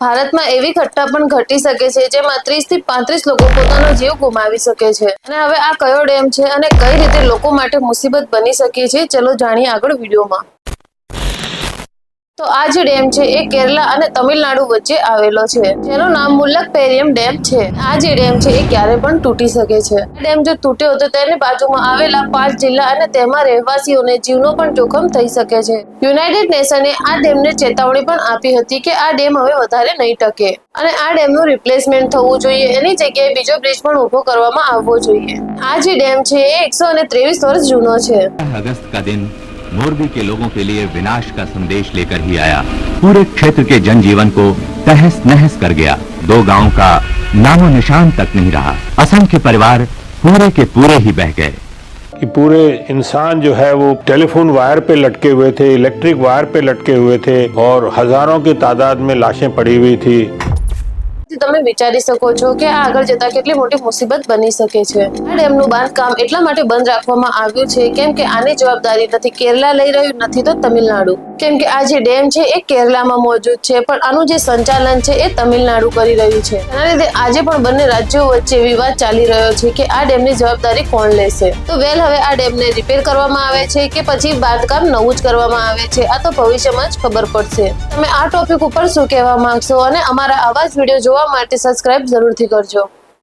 ભારતમાં એવી ઘટના પણ ઘટી શકે છે જેમાં 30 થી 35 લોકો પોતાનો જીવ ગુમાવી શકે છે। અને હવે આ કયો ડેમ છે અને કઈ રીતે લોકો માટે મુસીબત બની શકે છે, ચલો જાણીએ આગળ વિડીયોમાં। તો આ જે ડેમ છે એ કેરલા અને તમિલનાડુ વચ્ચે આવેલો છે, જેનું નામ મુલ્લકપેરિયમ ડેમ છે। આ જે ડેમ છે એ ક્યારે પણ તૂટી શકે છે। આ ડેમ જો તૂટ્યો તો તેની બાજુમાં આવેલા 5 જિલ્લા અને તેમાં રહેવાસીઓને જીવનો પણ જોખમ થઈ શકે છે। યુનાઇટેડ નેશને આ ડેમને ચેતવણી પણ આપી હતી કે આ ડેમ હવે વધારે નહીં ટકે અને આ ડેમનું રિપ્લેસમેન્ટ થવું જોઈએ, એની જગ્યાએ બીજો બ્રિજ પણ ઊભો કરવામાં આવવો જોઈએ। આ જે ડેમ છે એ 123 વર્ષ જૂનો છે। अगस्त का दिन मोरबी के लोगों के लिए विनाश का संदेश लेकर ही आया। पूरे क्षेत्र के जनजीवन को तहस नहस कर गया। 2 गांव का नामो निशान तक नहीं रहा। असंख्य परिवार पूरे के पूरे ही बह गए। कि पूरे इंसान जो है वो टेलीफोन वायर पे लटके हुए थे, इलेक्ट्रिक वायर पे लटके हुए थे और हजारों की तादाद में लाशें पड़ी हुई थी। તમે વિચારી શકો છો કે આ આગળ જતા કેટલી મોટી મુસીબત બની શકે છે। આ ડેમનું બાંધકામ એટલા માટે બંધ રાખવામાં આવ્યું છે કેમ કે આની જવાબદારી નથી કેરલા લઈ રહ્યું, નથી તો તમિલનાડુ, કેમ કે આ જે ડેમ છે એ કેરલામાં મોજૂદ છે પણ આનું જે સંચાલન છે એ તમિલનાડુ કરી રહ્યું છે। તેના લીધે આજે પણ બંને રાજ્યો વચ્ચે વિવાદ ચાલી રહ્યો છે કે આ ડેમની જવાબદારી કોણ લેશે। તો હવે આ ડેમને રિપેર કરવામાં આવે છે કે પછી બાંધકામ નવું જ કરવામાં આવે છે, આ તો ભવિષ્યમાં જ ખબર પડશે। તમે આ ટોપિક ઉપર શું કહેવા માંગશો અને અમારા આવા જ વિડીયો જોવા માટે સબસ્ક્રાઇબ જરૂરથી કરજો।